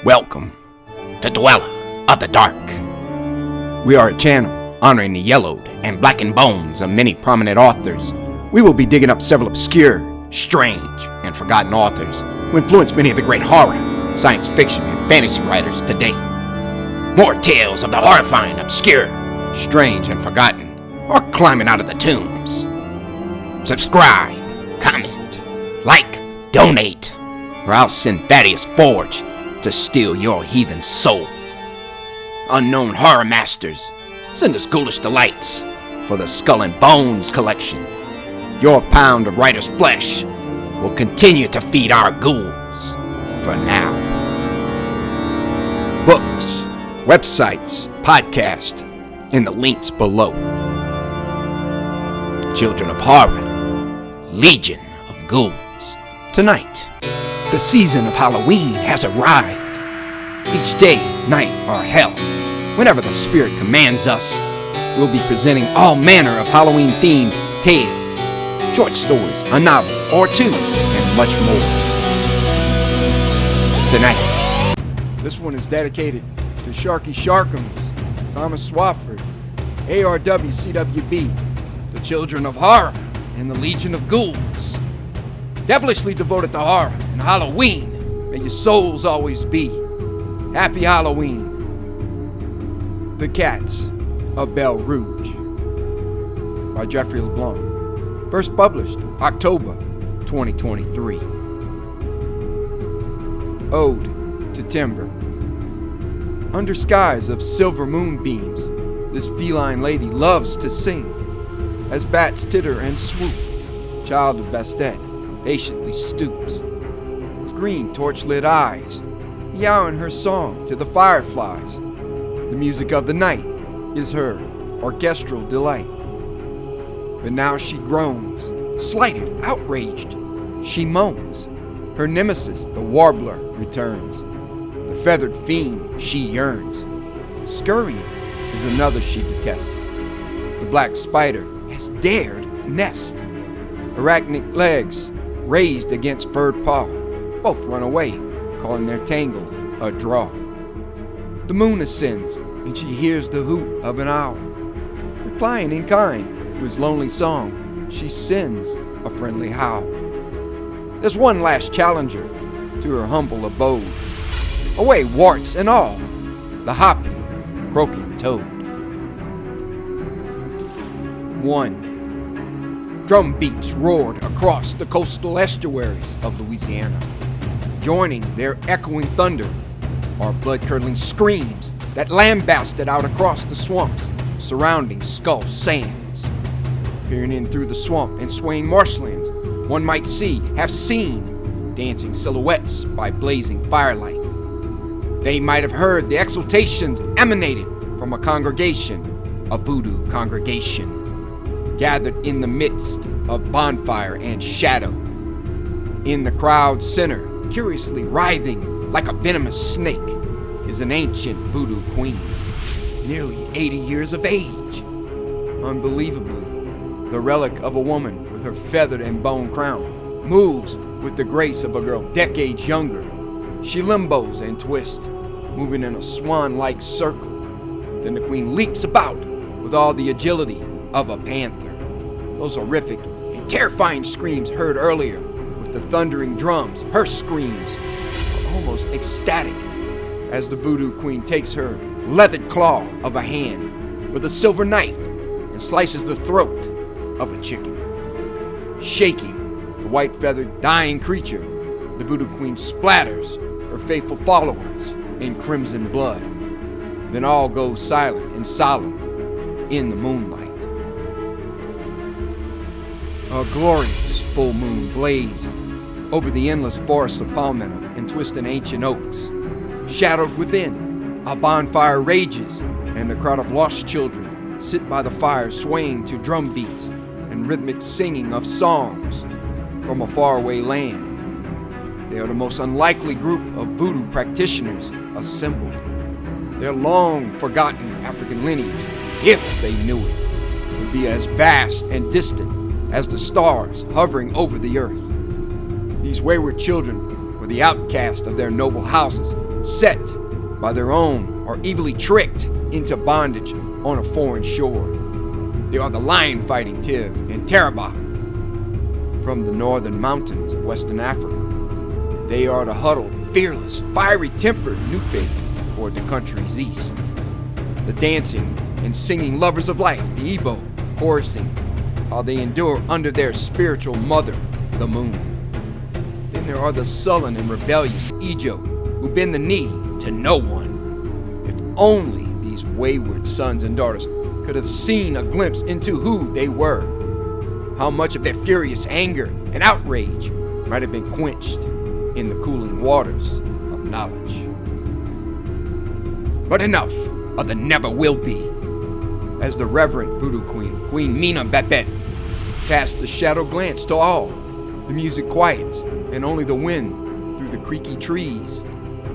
Welcome to Dweller of the Dark. We are a channel honoring the yellowed and blackened bones of many prominent authors. We will be digging up several obscure, strange, and forgotten authors who influenced many of the great horror, science fiction, and fantasy writers today. More tales of the horrifying, obscure, strange, and forgotten are climbing out of the tombs. Subscribe, comment, like, donate, or I'll send Thaddeus Forge to steal your heathen soul. Unknown horror masters, send us ghoulish delights for the Skull and Bones collection. Your pound of writer's flesh will continue to feed our ghouls for now. Books, websites, podcast, in the links below. Children of Horror, Legion of Ghouls. Tonight, the season of Halloween has arrived. Each day, night, or hell, whenever the spirit commands us, we'll be presenting all manner of Halloween-themed tales, short stories, a novel or two, and much more. Tonight, this one is dedicated to Sharky Sharkums, Thomas Swafford, ARW CWB, the Children of Horror, and the Legion of Ghouls. Devilishly devoted to horror and Halloween, may your souls always be. Happy Halloween. The Cats of Belle Rouge by Jeffrey LeBlanc. First published October 2023. Ode to Timber. Under skies of silver moonbeams, this feline lady loves to sing. As bats titter and swoop, child of Bastet patiently stoops. With green torch-lit eyes, meowing her song to the fireflies. The music of the night is her orchestral delight. But now she groans, slighted, outraged. She moans. Her nemesis, the warbler, returns. The feathered fiend she yearns. Scurrying is another she detests. The black spider has dared nest. Arachnic legs raised against furred paw. Both run away, calling their tangle a draw. The moon ascends, and she hears the hoot of an owl. Replying in kind to his lonely song, she sends a friendly howl. There's one last challenger to her humble abode. Away, warts and all, the hopping, croaking toad. 1. Drum beats roared across the coastal estuaries of Louisiana. Joining their echoing thunder are blood-curdling screams that lambasted out across the swamps surrounding Skull Sands. Peering in through the swamp and swaying marshlands, one might have seen dancing silhouettes by blazing firelight. They might have heard the exultations emanated from a congregation, a voodoo congregation, gathered in the midst of bonfire and shadow. In the crowd's center, curiously writhing like a venomous snake, is an ancient voodoo queen, nearly 80 years of age. Unbelievably, the relic of a woman with her feathered and bone crown moves with the grace of a girl decades younger. She limbos and twists, moving in a swan-like circle. Then the queen leaps about with all the agility of a panther. Those horrific and terrifying screams heard earlier with the thundering drums, her screams are almost ecstatic as the voodoo queen takes her leathered claw of a hand with a silver knife and slices the throat of a chicken. Shaking the white-feathered dying creature, the voodoo queen splatters her faithful followers in crimson blood. Then all goes silent and solemn in the moonlight. A glorious full moon blazed over the endless forest of palmetto and twisted ancient oaks. Shadowed within, a bonfire rages, and a crowd of lost children sit by the fire swaying to drum beats and rhythmic singing of songs from a faraway land. They are the most unlikely group of voodoo practitioners assembled. Their long-forgotten African lineage, if they knew it, would be as vast and distant as the stars hovering over the earth. These wayward children were the outcast of their noble houses, set by their own or evilly tricked into bondage on a foreign shore. They are the lion-fighting Tiv and Terabah from the northern mountains of Western Africa. They are the huddled, fearless, fiery-tempered Nupe toward the country's east. The dancing and singing lovers of life, the Igbo, chorusing how they endure under their spiritual mother, the moon. Then there are the sullen and rebellious Ijo, who bend the knee to no one. If only these wayward sons and daughters could have seen a glimpse into who they were, how much of their furious anger and outrage might have been quenched in the cooling waters of knowledge. But enough of the never will be. As the reverent voodoo queen, Queen Mina Babette, casts a shadow glance to all, the music quiets, and only the wind through the creaky trees,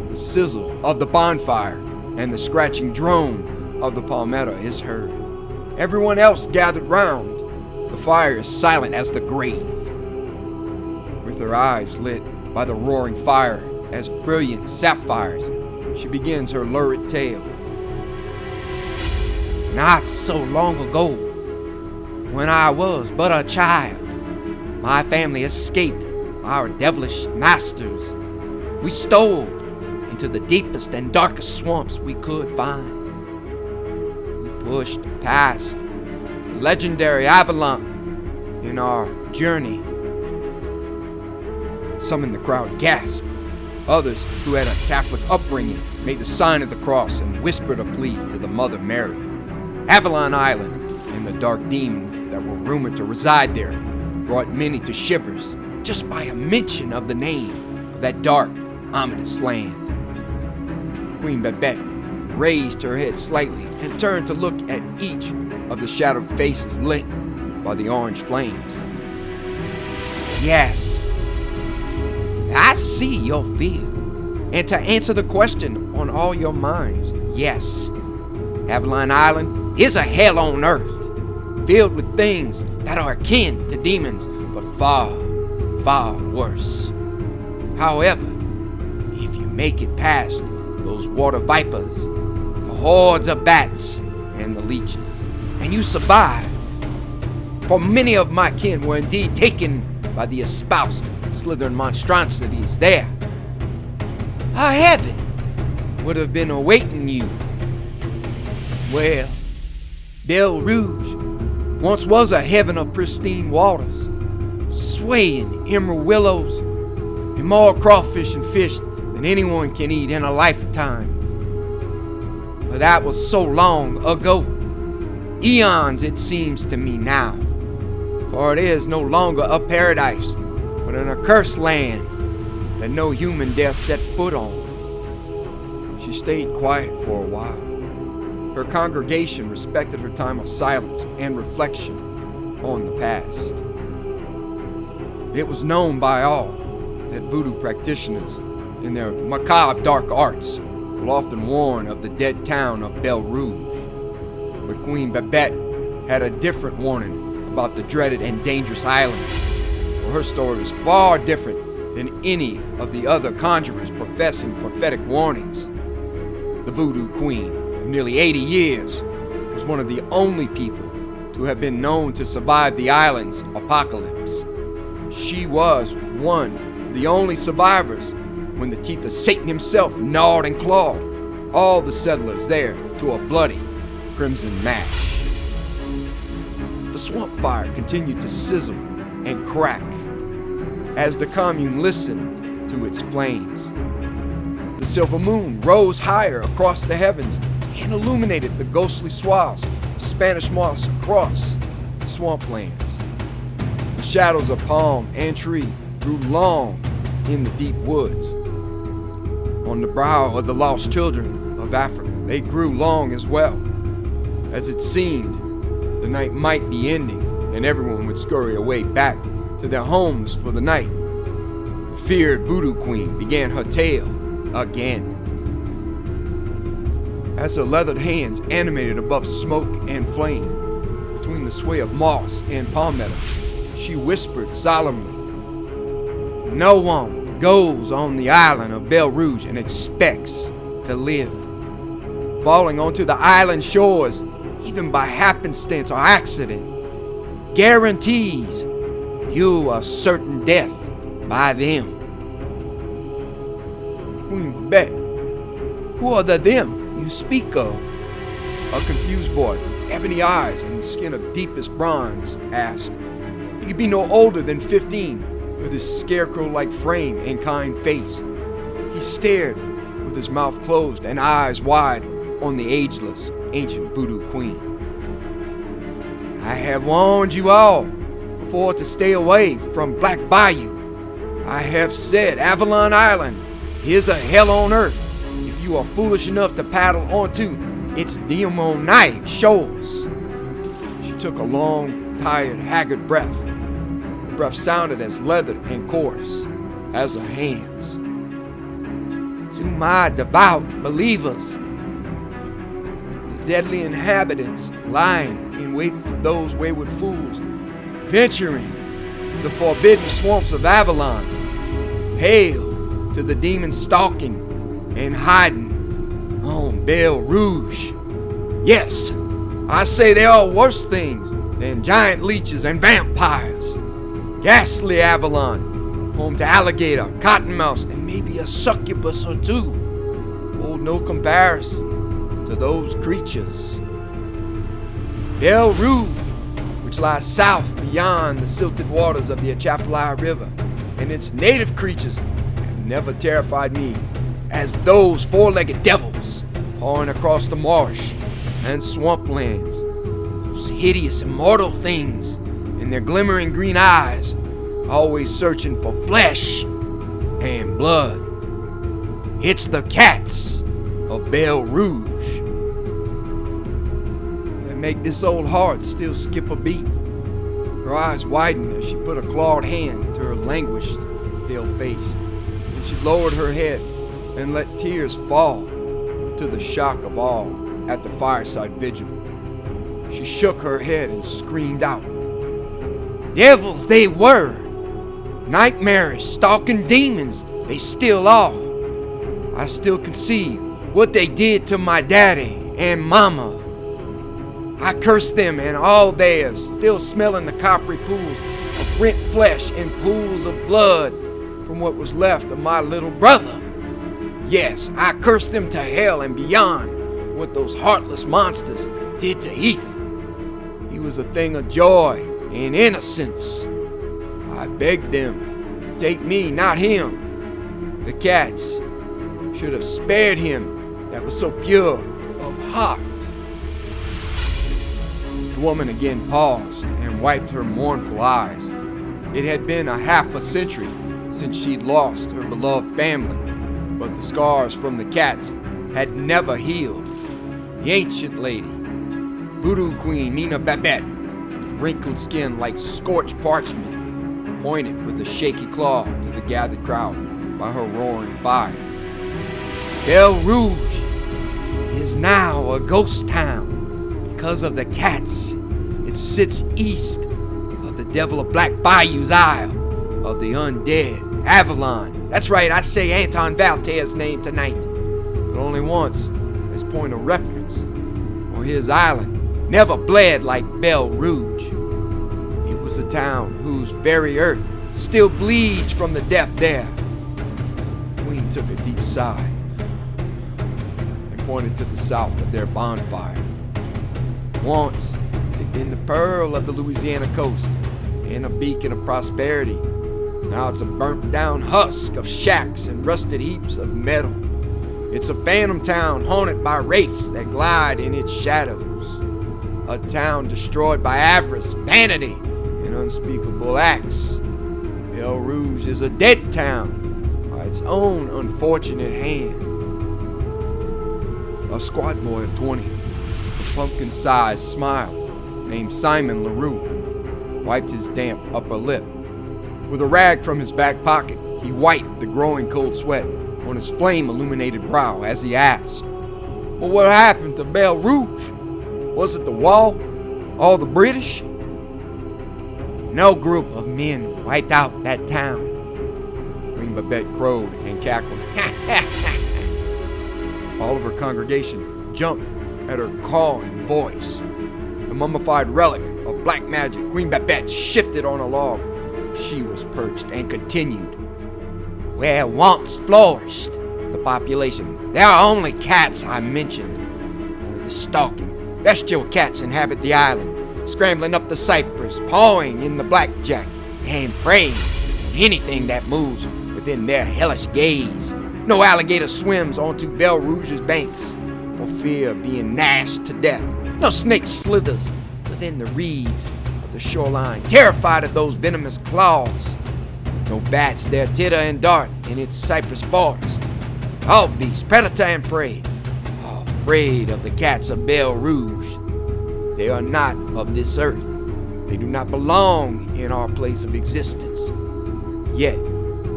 the sizzle of the bonfire, and the scratching drone of the palmetto is heard. Everyone else gathered round. The fire is silent as the grave. With her eyes lit by the roaring fire as brilliant sapphires, she begins her lurid tale. Not so long ago, when I was but a child, my family escaped our devilish masters. We stole into the deepest and darkest swamps we could find. We pushed past the legendary Avalon in our journey. Some in the crowd gasped. Others, who had a Catholic upbringing, made the sign of the cross and whispered a plea to the Mother Mary. Avalon Island and the dark demons that were rumored to reside there brought many to shivers just by a mention of the name of that dark, ominous land. Queen Babette raised her head slightly and turned to look at each of the shadowed faces lit by the orange flames. Yes, I see your fear. And to answer the question on all your minds, yes, Avalon Island is a hell on earth, filled with things that are akin to demons, but far, far worse. However, if you make it past those water vipers, the hordes of bats, and the leeches, and you survive, for many of my kin were indeed taken by the espoused slithering monstrosities there, a heaven would have been awaiting you. Well, Belle Rouge once was a heaven of pristine waters, swaying emerald willows, and more crawfish and fish than anyone can eat in a lifetime. But that was so long ago, eons it seems to me now, for it is no longer a paradise, but an accursed land that no human dare set foot on. She stayed quiet for a while. Her congregation respected her time of silence and reflection on the past. It was known by all that voodoo practitioners in their macabre dark arts will often warn of the dead town of Belle Rouge. But Queen Babette had a different warning about the dreaded and dangerous island, for her story was far different than any of the other conjurers professing prophetic warnings. The voodoo queen of nearly 80 years was one of the only people to have been known to survive the island's apocalypse. She was one of the only survivors when the teeth of Satan himself gnawed and clawed all the settlers there to a bloody crimson mash. The swamp fire continued to sizzle and crack as the commune listened to its flames. The silver moon rose higher across the heavens and illuminated the ghostly swaths of Spanish moss across swamplands. The shadows of palm and tree grew long in the deep woods. On the brow of the lost children of Africa, they grew long as well, as it seemed the night might be ending and everyone would scurry away back to their homes for the night. The feared voodoo queen began her tale again. As her leathered hands animated above smoke and flame, between the sway of moss and palmetto, she whispered solemnly, "No one goes on the island of Belle Rouge and expects to live. Falling onto the island shores, even by happenstance or accident, guarantees you a certain death by them. Queen Bette, who are the them you speak of? A confused boy with ebony eyes and the skin of deepest bronze asked. He could be no older than 15, with his scarecrow-like frame and kind face. He stared with his mouth closed and eyes wide on the ageless, ancient voodoo queen. I have warned you all before to stay away from Black Bayou. I have said Avalon Island is a hell on earth if you are foolish enough to paddle onto its demoniac shores. She took a long, tired, haggard breath. The breath sounded as leathered and coarse as her hands. To my devout believers, the deadly inhabitants lying in waiting for those wayward fools venturing the forbidden swamps of Avalon, hail to the demons stalking and hiding on Belle Rouge. Yes, I say there are worse things than giant leeches and vampires. Ghastly Avalon, home to alligator, cottonmouths, and maybe a succubus or two, hold no comparison to those creatures. Belle Rouge, which lies south beyond the silted waters of the Atchafalaya River, and its native creatures have never terrified me as those four-legged devils pouring across the marsh and swamplands. Those hideous immortal things in their glimmering green eyes, always searching for flesh and blood. It's the cats of Belle Rouge that make this old heart still skip a beat. Her eyes widened as she put a clawed hand to her languished, pale face, and she lowered her head and let tears fall to the shock of all at the fireside vigil. She shook her head and screamed out. Devils they were! Nightmarish, stalking demons they still are. I still can see what they did to my daddy and mama. I cursed them and all theirs, still smelling the coppery pools of rent flesh and pools of blood from what was left of my little brother. Yes, I cursed them to hell and beyond for what those heartless monsters did to Ethan. He was a thing of joy and innocence. I begged them to take me, not him. The cats should have spared him that was so pure of heart. The woman again paused and wiped her mournful eyes. It had been a half a century since she'd lost her beloved family, but the scars from the cats had never healed. The ancient lady, voodoo queen Mina Babette, with wrinkled skin like scorched parchment, pointed with a shaky claw to the gathered crowd by her roaring fire. Belle Rouge is now a ghost town because of the cats. It sits east of the Devil of Black Bayou's Isle of the undead, Avalon. That's right, I say Anton Valtaire's name tonight, but only once as point of reference, for his island never bled like Belle Rouge. It was a town whose very earth still bleeds from the death there. The Queen took a deep sigh and pointed to the south of their bonfire. Once, it had been the pearl of the Louisiana coast and a beacon of prosperity. Now it's a burnt-down husk of shacks and rusted heaps of metal. It's a phantom town haunted by wraiths that glide in its shadows. A town destroyed by avarice, vanity, and unspeakable acts. Belle Rouge is a dead town by its own unfortunate hand. A squat boy of 20, with a pumpkin-sized smile, named Simon LaRue, wiped his damp upper lip. With a rag from his back pocket, he wiped the growing cold sweat on his flame-illuminated brow as he asked, "Well, what happened to Belle Rouge? Was it the wall? All the British?" "No group of men wiped out that town," Greenback Babette crowed and cackled. All of her congregation jumped at her cawing voice. The mummified relic of black magic, Queen Babette shifted on a log. She was perched and continued. Where once flourished the population, there are only cats I mentioned. Only the stalking, bestial cats inhabit the island, scrambling up the cypress, pawing in the blackjack, and preying on anything that moves within their hellish gaze. No alligator swims onto Belle Rouge's banks for fear of being gnashed to death. No snake slithers within the reeds of the shoreline, terrified of those venomous claws. No bats dare titter and dart in its cypress forest. All beasts, predator and prey, are afraid of the cats of Belle Rouge. They are not of this earth. They do not belong in our place of existence. Yet,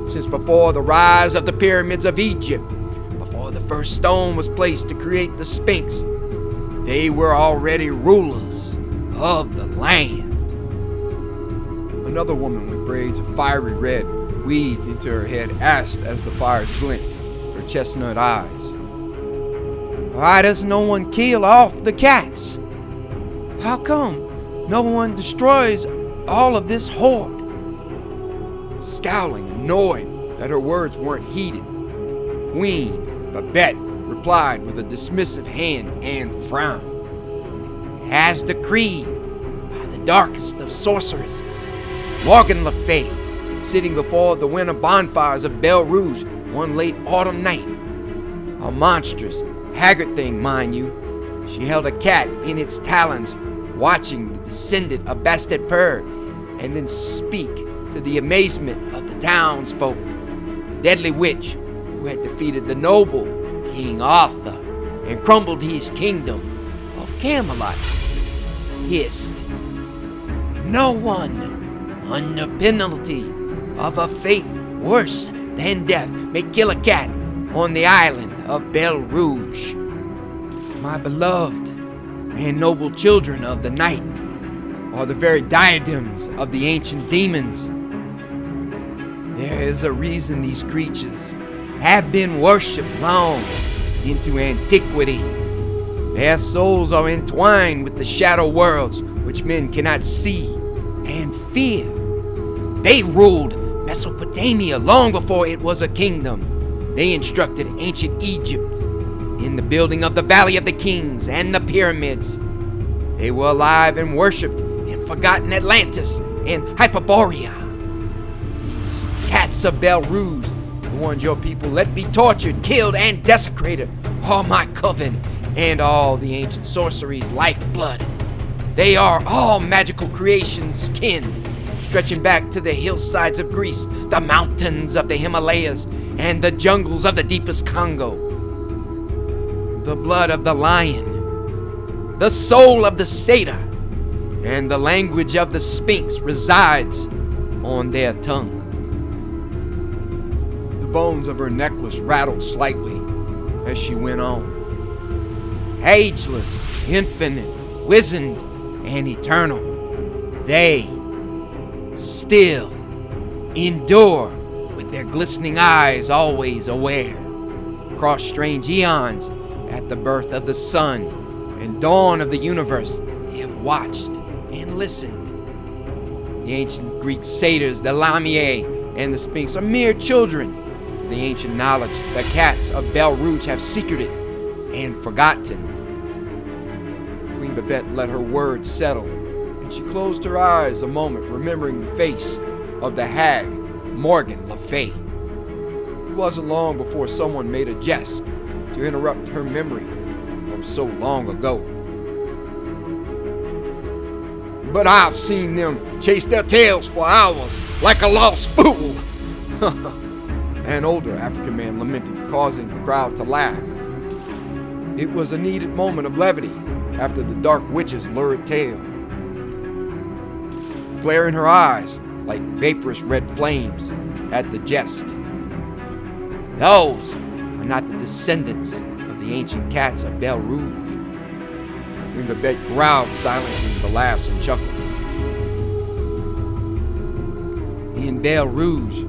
since before the rise of the pyramids of Egypt, before the first stone was placed to create the Sphinx, they were already rulers of the land. Another woman with braids of fiery red weaved into her head asked as the fires glint her chestnut eyes. Why does no one kill off the cats? How come no one destroys all of this horde? Scowling, annoyed that her words weren't heeded, Queen Babette replied with a dismissive hand and frown. As decreed by the darkest of sorceresses, MorganLafaye, sitting before the winter bonfires of Belle Rouge one late autumn night. A monstrous, haggard thing, mind you. She held a cat in its talons, watching the descendant of Bastet Purr, and then speak to the amazement of the townsfolk. The deadly witch who had defeated the noble King Arthur and crumbled his kingdom of Camelot hissed, "No one, under penalty of a fate worse than death, may kill a cat on the island of Belle Rouge. My beloved and noble children of the night are the very diadems of the ancient demons. There is a reason these creatures have been worshipped long into antiquity. Their souls are entwined with the shadow worlds which men cannot see and fear. They ruled Mesopotamia long before it was a kingdom. They instructed ancient Egypt in the building of the Valley of the Kings and the pyramids. They were alive and worshipped in forgotten Atlantis and Hyperborea. These cats of Belle Rouge, the ones your people let be tortured, killed, and desecrated, are my coven and all the ancient sorceries' lifeblood. They are all magical creations kin, stretching back to the hillsides of Greece, the mountains of the Himalayas, and the jungles of the deepest Congo. The blood of the lion, the soul of the satyr, and the language of the Sphinx resides on their tongue." The bones of her necklace rattled slightly as she went on. Ageless, infinite, wizened, and eternal, they still endure with their glistening eyes always aware. Across strange eons, at the birth of the sun and dawn of the universe, they have watched and listened. The ancient Greek satyrs, the Lamia, and the Sphinx are mere children to the ancient knowledge the cats of Belle Rouge have secreted and forgotten. Queen Babette let her words settle, and she closed her eyes a moment, remembering the face of the hag MorganLafaye. It wasn't long before someone made a jest to interrupt her memory from so long ago. "But I've seen them chase their tails for hours like a lost fool," an older African man lamented, causing the crowd to laugh. It was a needed moment of levity after the dark witch's lurid tale. Glare in her eyes like vaporous red flames at the jest. Those are not the descendants of the ancient cats of Belle Rouge. Queen Babette growled, silencing the laughs and chuckles. In Belle Rouge,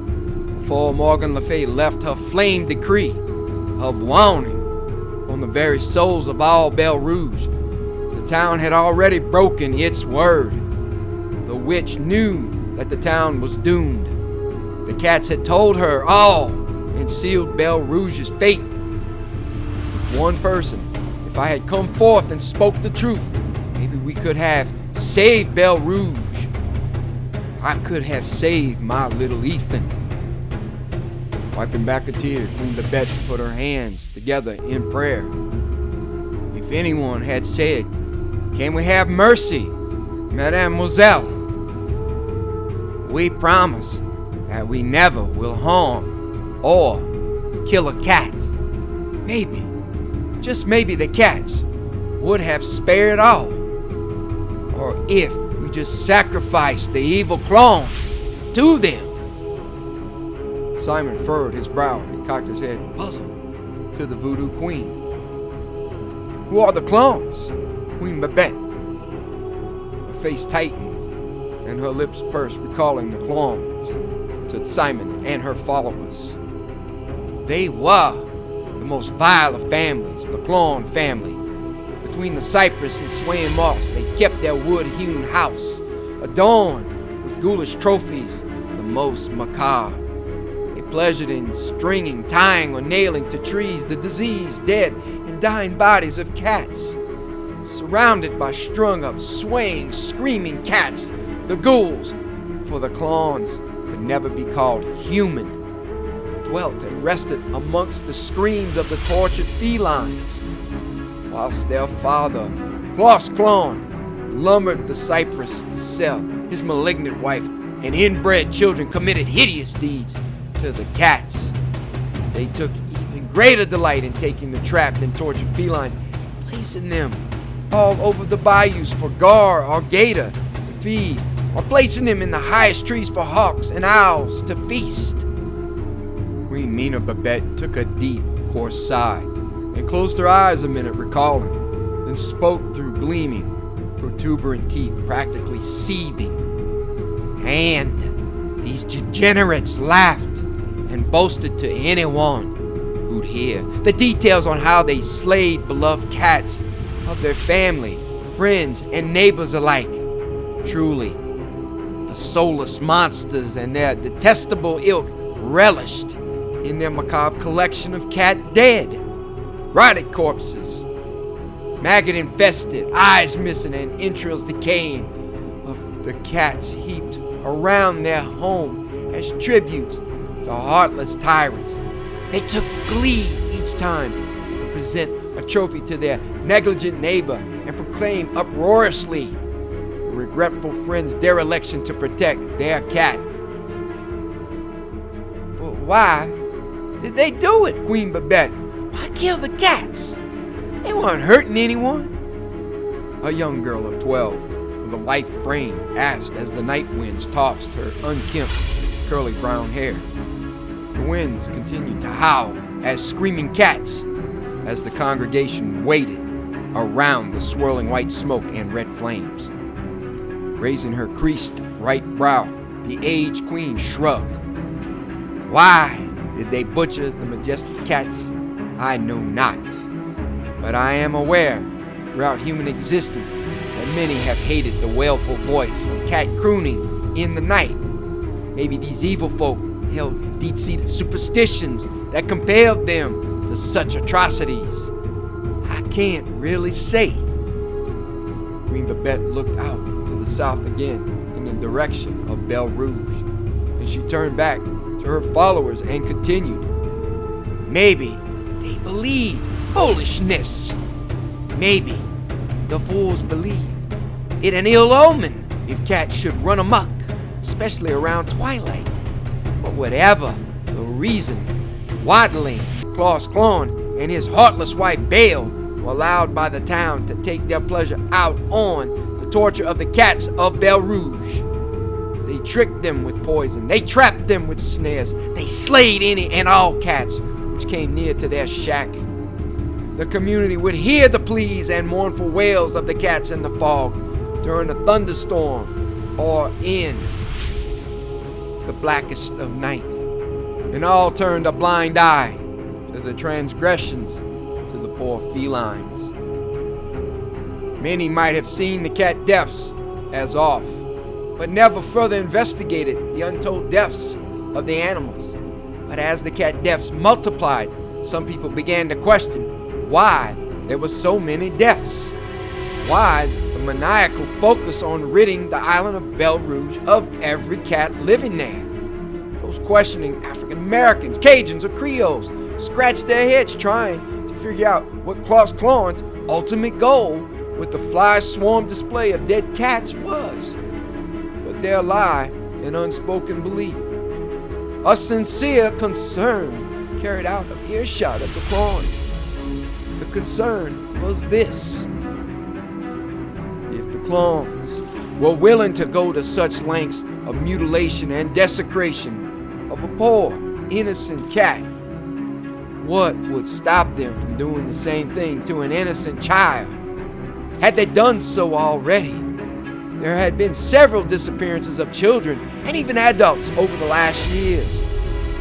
before MorganLafaye left her flame decree of warning on the very souls of all Belle Rouge. The town had already broken its word. The witch knew that the town was doomed. The cats had told her all and sealed Belle Rouge's fate. If one person, if I had come forth and spoke the truth, maybe we could have saved Belle Rouge. I could have saved my little Ethan. Wiping back a tear, Queen Babette put her hands together in prayer. If anyone had said, "Can we have mercy, Mademoiselle?" We promise that we never will harm or kill a cat. Maybe, just maybe the cats would have spared all. Or if we just sacrificed the evil clones to them. Simon furrowed his brow and cocked his head, puzzled, to the voodoo queen. "Who are the clones, Queen Babette?" Her face tightened and her lips pursed, recalling the clones to Simon and her followers. They were the most vile of families, the clone family. Between the cypress and swaying moss, they kept their wood-hewn house, adorned with ghoulish trophies, the most macabre. They pleasured in stringing, tying, or nailing to trees the diseased, dead, and dying bodies of cats. Surrounded by strung-up, swaying, screaming cats, the ghouls, for the clones could never be called human, dwelt and rested amongst the screams of the tortured felines, whilst their father, Klaus Clone, lumbered the cypress to sell. His malignant wife and inbred children committed hideous deeds to the cats. They took even greater delight in taking the trapped and tortured felines, placing them all over the bayous for gar or gator to feed, or placing them in the highest trees for hawks and owls to feast. Queen Mina Babette took a deep, coarse sigh and closed her eyes a minute, recalling, then spoke through gleaming, protuberant teeth, practically seething. And these degenerates laughed and boasted to anyone who'd hear the details on how they slayed beloved cats of their family, friends, and neighbors alike. Truly, the soulless monsters and their detestable ilk relished in their macabre collection of cat dead, rotted corpses, maggot-infested, eyes missing, and entrails decaying, of the cats heaped around their home as tributes to heartless tyrants. They took glee each time they could present a trophy to their negligent neighbor and proclaim uproariously the regretful friend's dereliction to protect their cat. But why did they do it, Queen Babette? Why kill the cats? They weren't hurting anyone. A young girl of 12 with a lithe frame asked as the night winds tossed her unkempt, curly brown hair. The winds continued to howl as screaming cats as the congregation waited around the swirling white smoke and red flames. Raising her creased right brow, the aged queen shrugged. Why did they butcher the majestic cats? I know not. But I am aware throughout human existence that many have hated the wailful voice of cat crooning in the night. Maybe these evil folk held deep-seated superstitions that compelled them to such atrocities. I can't really say. Queen Babette looked out to the south again in the direction of Belle Rouge, and she turned back to her followers and continued. Maybe they believed foolishness. Maybe the fools believe it an ill omen if cats should run amok, especially around twilight. But whatever the reason, Waddling, Klaus Clone, and his heartless wife Belle were allowed by the town to take their pleasure out on the torture of the cats of Belle Rouge. They tricked them with poison. They trapped them with snares. They slayed any and all cats which came near to their shack. The community would hear the pleas and mournful wails of the cats in the fog, during a thunderstorm, or in the blackest of night. and all turned a blind eye to the transgressions to the poor felines. Many might have seen the cat deaths as off, but never further investigated the untold deaths of the animals. But as the cat deaths multiplied, some people began to question why there were so many deaths. Why the maniacal focus on ridding the island of Belle Rouge of every cat living there. Those questioning African Americans, Cajuns, or Creoles scratched their heads trying to figure out what Klaus Klon's ultimate goal with the fly swarm display of dead cats was. But there lie an unspoken belief, a sincere concern carried out of earshot of the Klons. The concern was this: if the Klons were willing to go to such lengths of mutilation and desecration of a poor, innocent cat, what would stop them from doing the same thing to an innocent child? Had they done so already? There had been several disappearances of children and even adults over the last years.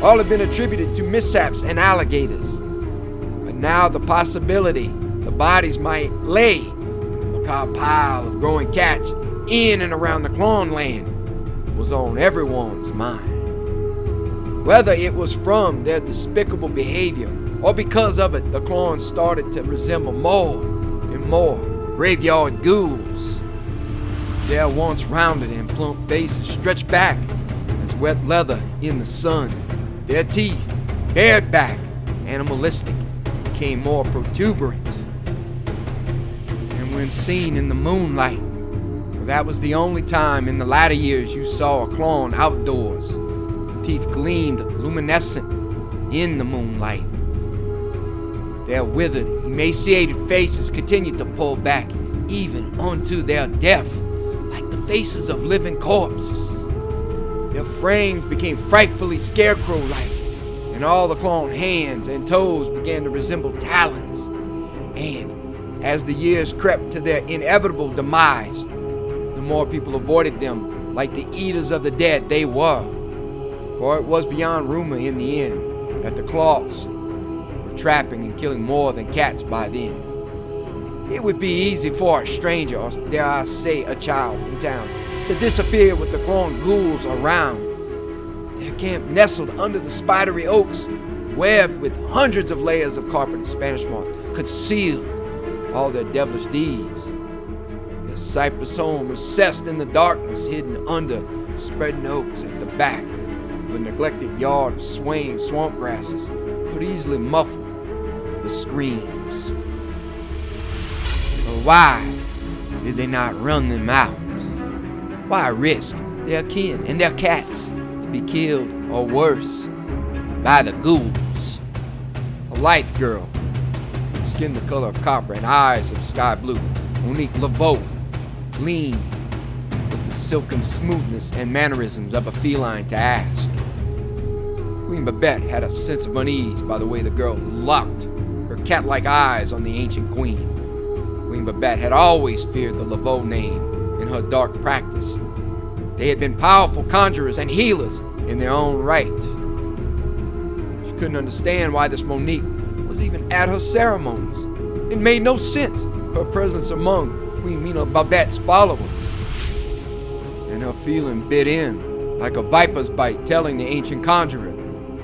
All have been attributed to mishaps and alligators. But now the possibility the bodies might lay in the macabre pile of growing cats in and around the Klon land was on everyone's mind. Whether it was from their despicable behavior or because of it, the Klons started to resemble more and more graveyard ghouls. Their once rounded and plump faces stretched back as wet leather in the sun. Their teeth, bared back, animalistic, became more protuberant. And when seen in the moonlight, for that was the only time in the latter years you saw a Klon outdoors, the teeth gleamed luminescent in the moonlight. Their withered, emaciated faces continued to pull back even unto their death, like the faces of living corpses. Their frames became frightfully scarecrow-like, and all the Klon hands and toes began to resemble talons. And as the years crept to their inevitable demise, the more people avoided them like the eaters of the dead they were. For it was beyond rumor in the end that the Claws were trapping and killing more than cats by then. It would be easy for a stranger, or dare I say a child in town, to disappear with the Klon ghouls around. Their camp nestled under the spidery oaks, webbed with hundreds of layers of carpeted Spanish moss, concealed all their devilish deeds. Their cypress home recessed in the darkness, hidden under spreading oaks at the back of a neglected yard of swaying swamp grasses, could easily muffle the screams. But why did they not run them out? Why risk their kin and their cats to be killed, or worse, by the ghouls? A lithe girl with skin the color of copper and eyes of sky blue, MorganLafaye, leaned with the silken smoothness and mannerisms of a feline to ask. Queen Babette had a sense of unease by the way the girl locked her cat-like eyes on the ancient queen. Queen Babette had always feared the Laveau name in her dark practice. They had been powerful conjurers and healers in their own right. She couldn't understand why this Monique was even at her ceremonies. It made no sense, her presence among Queen Babette's followers. And her feeling bit in like a viper's bite, telling the ancient conjurer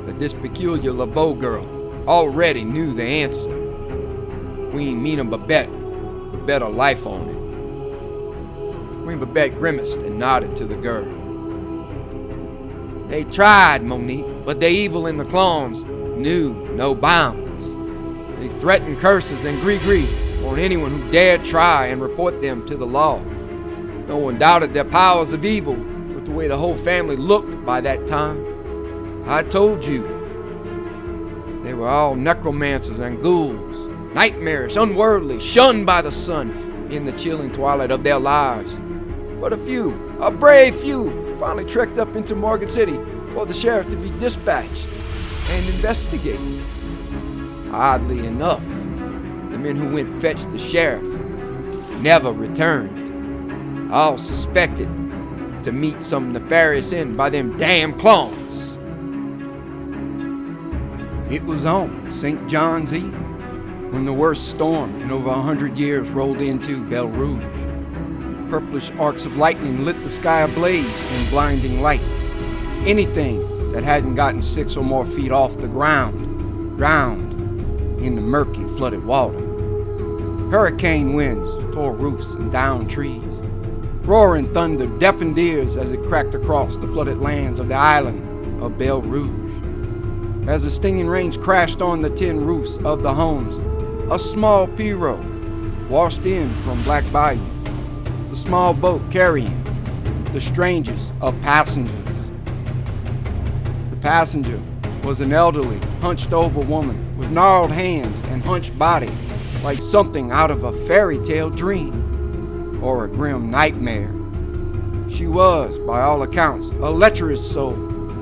that this peculiar Laveau girl already knew the answer. Queen Babette would bet her life on it. Queen Babette grimaced and nodded to the girl. They tried, Monique, but the evil in the Klons knew no bounds. They threatened curses and gree-gree on anyone who dared try and report them to the law. No one doubted their powers of evil with the way the whole family looked by that time. I told you, they were all necromancers and ghouls, nightmarish, unworldly, shunned by the sun in the chilling twilight of their lives. But a few, a brave few, finally trekked up into Morgan City for the sheriff to be dispatched and investigate. Oddly enough, the men who went fetch the sheriff never returned. All suspected to meet some nefarious end by them damn Klons. It was on St. John's Eve when the worst storm in over 100 years rolled into Belle Rouge. Purplish arcs of lightning lit the sky ablaze in blinding light. Anything that hadn't gotten 6 or more feet off the ground drowned in the murky, flooded water. Hurricane winds tore roofs and downed trees. Roaring thunder deafened ears as it cracked across the flooded lands of the island of Belle Rouge. As the stinging rains crashed on the tin roofs of the homes, a small pirogue washed in from Black Bayou, the small boat carrying the strangest of passengers. The passenger was an elderly, hunched-over woman with gnarled hands and hunched body, like something out of a fairy tale dream or a grim nightmare. She was, by all accounts, a lecherous soul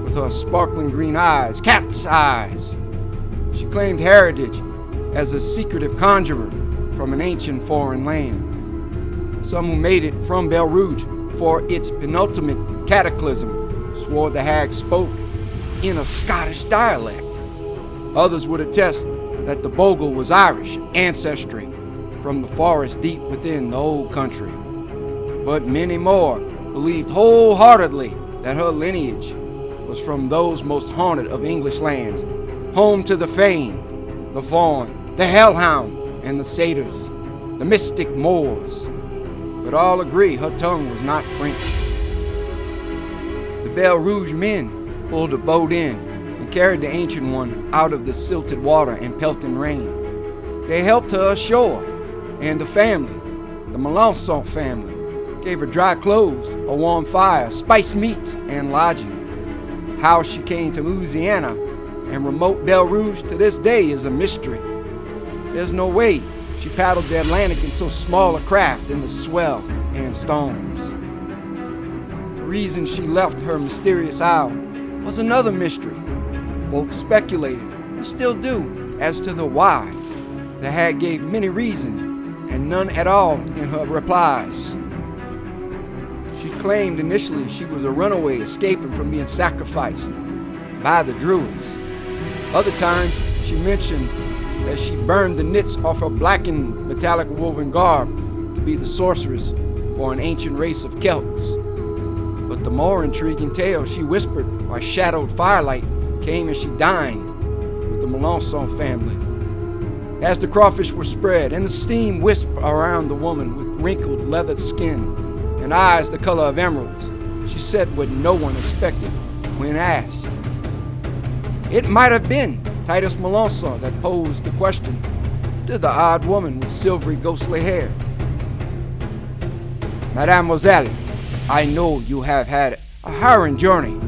with her sparkling green eyes, cat's eyes. She claimed heritage as a secretive conjurer from an ancient foreign land. Some who made it from Belle Rouge for its penultimate cataclysm swore the hag spoke in a Scottish dialect. Others would attest that the bogle was Irish ancestry from the forest deep within the old country. But many more believed wholeheartedly that her lineage was from those most haunted of English lands, home to the Fane, the Fawn, the Hellhound, and the Satyrs, the mystic Moors. But all agree her tongue was not French. The Belle Rouge men pulled a boat in and carried the ancient one out of the silted water and pelting rain. They helped her ashore, and the family, the Melançon family, gave her dry clothes, a warm fire, spiced meats, and lodging. How she came to Louisiana and remote Belle Rouge to this day is a mystery. There's no way she paddled the Atlantic in so small a craft in the swell and storms. The reason she left her mysterious isle was another mystery. Folks speculated, and still do, as to the why. The hag gave many reasons, and none at all in her replies. She claimed initially she was a runaway escaping from being sacrificed by the Druids. Other times, she mentioned that she burned the knits off her blackened metallic woven garb to be the sorceress for an ancient race of Celts. But the more intriguing tale she whispered by shadowed firelight came as she dined with the Melançon family. As the crawfish were spread and the steam whisked around the woman with wrinkled leathered skin and eyes the color of emeralds, she said what no one expected when asked. It might have been Titus Melançon that posed the question to the odd woman with silvery ghostly hair. Mademoiselle, I know you have had a harrowing journey.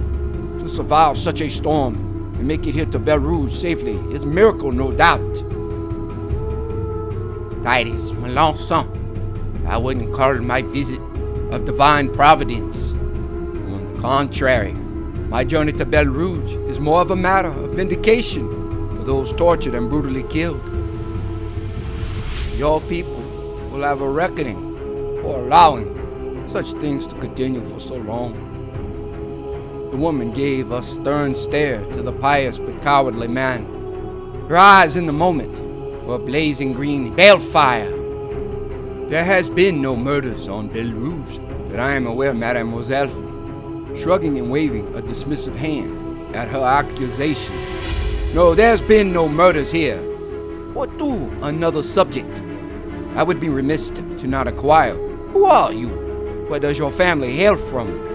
To survive such a storm and make it here to Belle Rouge safely is a miracle, no doubt. Titus Melançon, I wouldn't call my visit of divine providence. On the contrary, my journey to Belle Rouge is more of a matter of vindication for those tortured and brutally killed. Your people will have a reckoning for allowing such things to continue for so long. The woman gave a stern stare to the pious but cowardly man. Her eyes in the moment were blazing green balefire. There has been no murders on Belle Rouge that I am aware, mademoiselle. Shrugging and waving a dismissive hand at her accusation. No, there's been no murders here. What do another subject? I would be remiss to not inquire. Who are you? Where does your family hail from?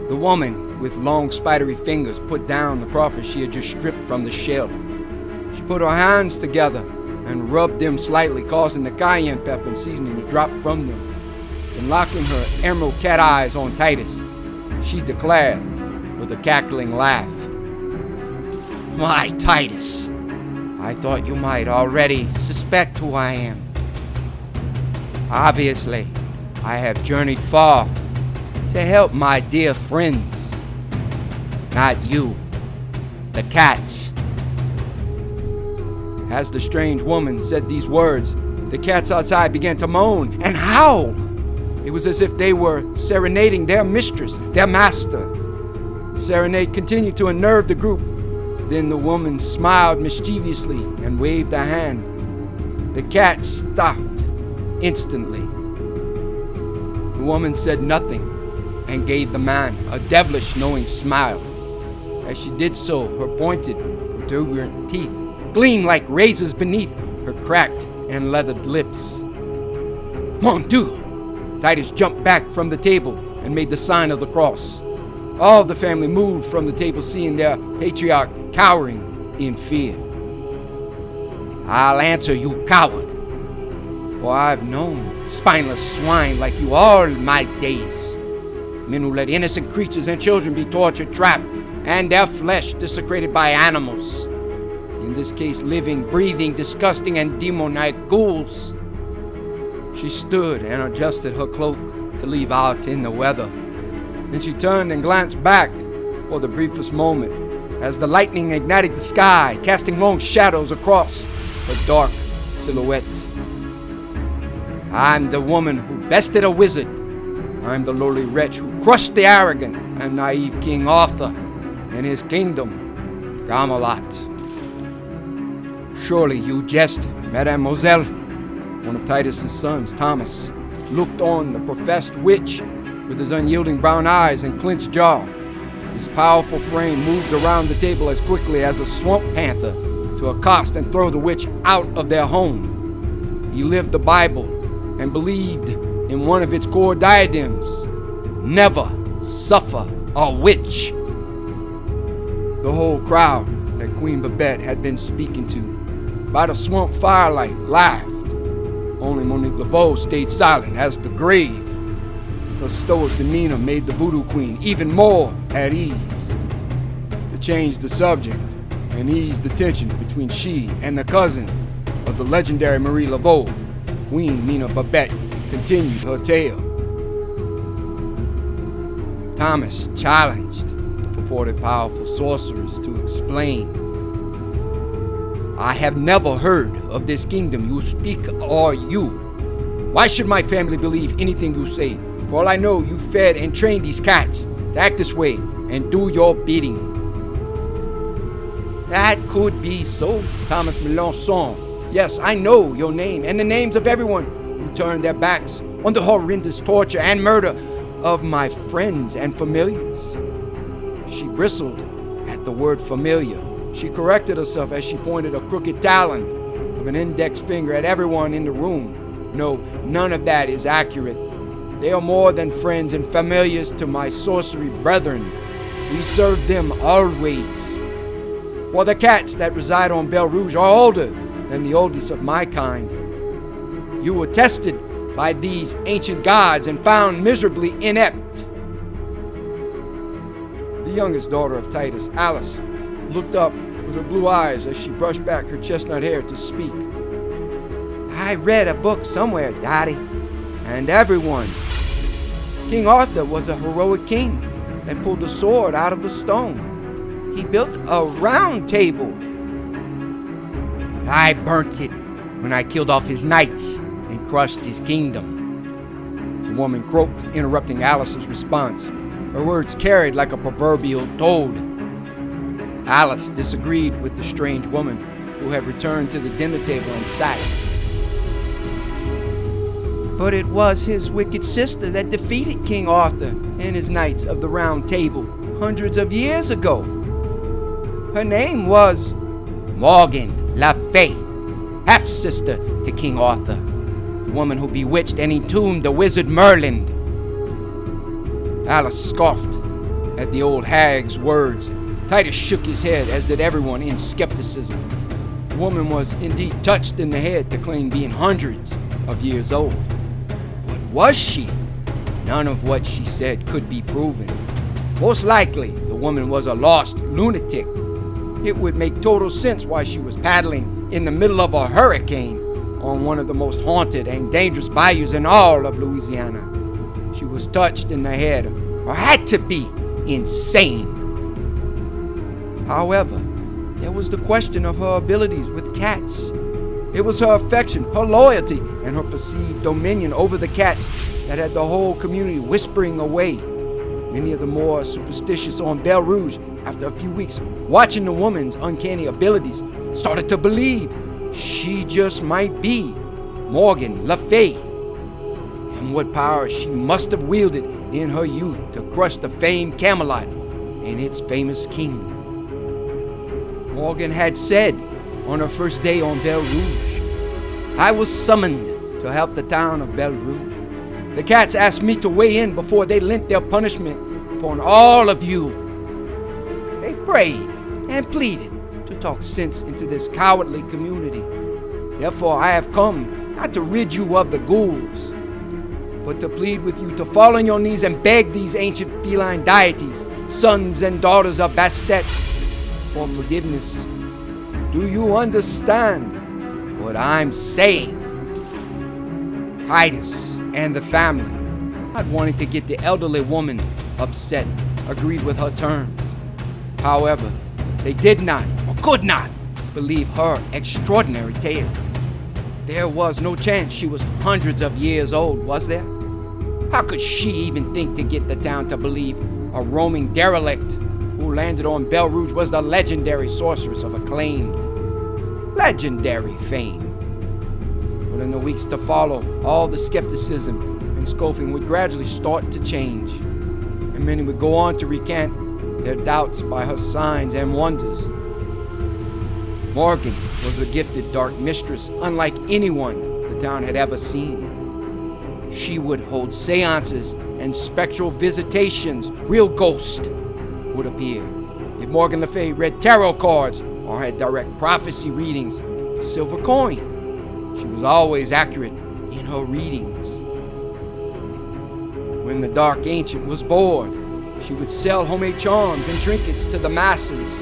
The woman with long spidery fingers put down the crawfish she had just stripped from the shell. She put her hands together and rubbed them slightly, causing the cayenne pepper and seasoning to drop from them. Then locking her emerald cat eyes on Titus, she declared with a cackling laugh, My Titus, I thought you might already suspect who I am. Obviously, I have journeyed far to help my dear friends. Not you, the cats. As the strange woman said these words, the cats outside began to moan and howl. It was as if they were serenading their mistress, their master. The serenade continued to unnerve the group. Then the woman smiled mischievously and waved a hand. The cat stopped instantly. The woman said nothing and gave the man a devilish knowing smile. As she did so, her pointed, protuberant teeth gleamed like razors beneath her cracked and leathered lips. Mon Dieu! Titus jumped back from the table and made the sign of the cross. All the family moved from the table, seeing their patriarch cowering in fear. I'll answer, you coward, for I've known spineless swine like you all my days. Men who let innocent creatures and children be tortured, trapped, and their flesh desecrated by animals. In this case, living, breathing, disgusting, and demoniac ghouls. She stood and adjusted her cloak to leave out in the weather. Then she turned and glanced back for the briefest moment as the lightning ignited the sky, casting long shadows across her dark silhouette. I'm the woman who bested a wizard. I'm the lowly wretch who crushed the arrogant and naive King Arthur and his kingdom, Camelot. Surely you jest, mademoiselle. One of Titus's sons, Thomas, looked on the professed witch with his unyielding brown eyes and clenched jaw. His powerful frame moved around the table as quickly as a swamp panther to accost and throw the witch out of their home. He lived the Bible and believed in one of its core diadems: never suffer a witch. The whole crowd that Queen Babette had been speaking to by the swamp firelight laughed. Only MorganLafaye stayed silent as the grave. Her stoic demeanor made the voodoo queen even more at ease. To change the subject and ease the tension between she and the cousin of the legendary marielaveau, Queen Mina Babette continued her tale. Thomas challenged the purported powerful sorceress to explain. I have never heard of this kingdom you speak, or you. Why should my family believe anything you say? For all I know, you fed and trained these cats to act this way and do your bidding. That could be so, Thomas Melançon. Yes, I know your name and the names of everyone who turned their backs on the horrendous torture and murder of my friends and familiars. She bristled at the word familiar. She corrected herself as she pointed a crooked talon of an index finger at everyone in the room. No, none of that is accurate. They are more than friends and familiars to my sorcery brethren. We serve them always. For the cats that reside on Belle Rouge are older than the oldest of my kind. You were tested by these ancient gods and found miserably inept. The youngest daughter of Titus, Alice, looked up with her blue eyes as she brushed back her chestnut hair to speak. I read a book somewhere, Daddy, and everyone. King Arthur was a heroic king that pulled a sword out of a stone. He built a round table. I burnt it when I killed off his knights and crushed his kingdom. The woman croaked, interrupting Alice's response. Her words carried like a proverbial toad. Alice disagreed with the strange woman, who had returned to the dinner table and sat. But it was his wicked sister that defeated King Arthur and his knights of the Round Table hundreds of years ago. Her name was MorganLafaye, half-sister to King Arthur, the woman who bewitched and entombed the wizard Merlin. Alice scoffed at the old hag's words. Titus shook his head, as did everyone in skepticism. The woman was indeed touched in the head to claim being hundreds of years old. But was she? None of what she said could be proven. Most likely, the woman was a lost lunatic. It would make total sense why she was paddling in the middle of a hurricane on one of the most haunted and dangerous bayous in all of Louisiana. She was touched in the head, or had to be insane. However, there was the question of her abilities with cats. It was her affection, her loyalty, and her perceived dominion over the cats that had the whole community whispering away. Many of the more superstitious on Belle Rouge, after a few weeks watching the woman's uncanny abilities, started to believe she just might be MorganLafaye, and what power she must have wielded in her youth to crush the famed Camelot and its famous king. Morgan had said on her first day on Belle Rouge, "I was summoned to help the town of Belle Rouge. The cats asked me to weigh in before they lent their punishment upon all of you. They prayed and pleaded to talk sense into this cowardly community. Therefore I have come not to rid you of the ghouls, but to plead with you to fall on your knees and beg these ancient feline deities, sons and daughters of Bastet, for forgiveness. Do you understand what I'm saying?" Titus and the family, not wanting to get the elderly woman upset, agreed with her terms. However, they did not or could not believe her extraordinary tale. There was no chance she was hundreds of years old, was there? How could she even think to get the town to believe a roaming derelict who landed on Belle Rouge was the legendary sorceress of acclaimed, legendary fame? But in the weeks to follow, all the skepticism and scoffing would gradually start to change, and many would go on to recant their doubts by her signs and wonders. Morgan was a gifted dark mistress unlike anyone the town had ever seen. She would hold seances and spectral visitations. Real ghosts would appear. If MorganLafaye read tarot cards or had direct prophecy readings, a silver coin, she was always accurate in her readings. When the dark ancient was bored, she would sell homemade charms and trinkets to the masses.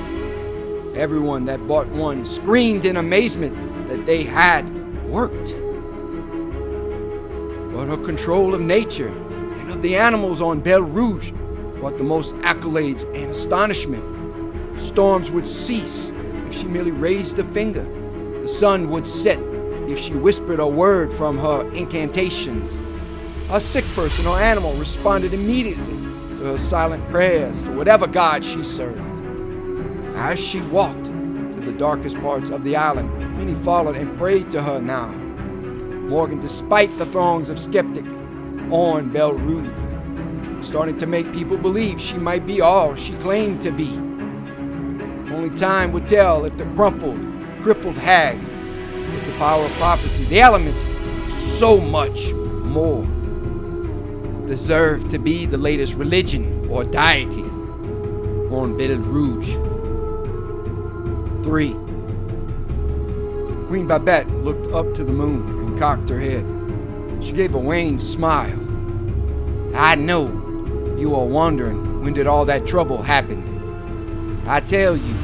Everyone that bought one screamed in amazement that they had worked. But her control of nature and of the animals on Belle Rouge brought the most accolades and astonishment. Storms would cease if she merely raised a finger. The sun would set if she whispered a word from her incantations. A sick person or animal responded immediately to her silent prayers to whatever god she served. As she walked to the darkest parts of the island, many followed and prayed to her now. Morgan, despite the throngs of skeptics on Belle Rouge, starting to make people believe she might be all she claimed to be. Only time would tell if the crippled hag, with the power of prophecy, the elements, so much more, deserved to be the latest religion or deity on Belle Rouge. 3. Queen Babette looked up to the moon and cocked her head. She gave a wan smile. "I know you are wondering, when did all that trouble happen? I tell you,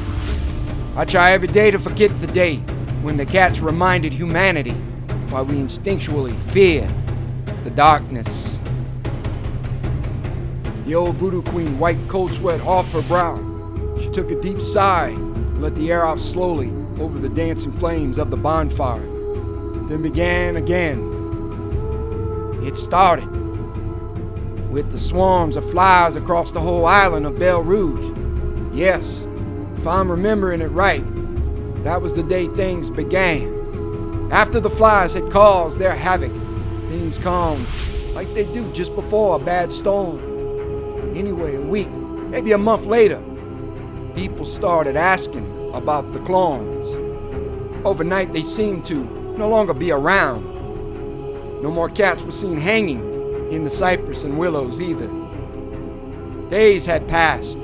I try every day to forget the day when the cats reminded humanity why we instinctually fear the darkness." The old voodoo queen wiped cold sweat off her brow. She took a deep sigh and let the air out slowly over the dancing flames of the bonfire, then began again. It started with the swarms of flies across the whole island of Belle Rouge. Yes, if I'm remembering it right, that was the day things began. After the flies had caused their havoc, things calmed like they do just before a bad storm. Anyway, a week, maybe a month later, people started asking about the clones. Overnight, they seemed to no longer be around. No more cats were seen hanging in the cypress and willows either. Days had passed,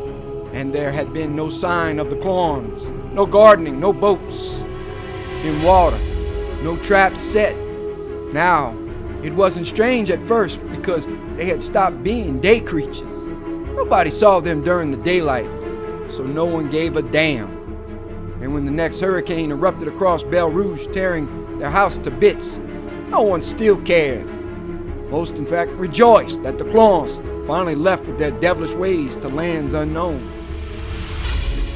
and there had been no sign of the clones. No gardening, no boats in water, no traps set. Now, it wasn't strange at first because they had stopped being day creatures. Nobody saw them during the daylight, so no one gave a damn. And when the next hurricane erupted across Belle Rouge, tearing their house to bits, no one still cared. Most, in fact, rejoiced that the clones finally left with their devilish ways to lands unknown.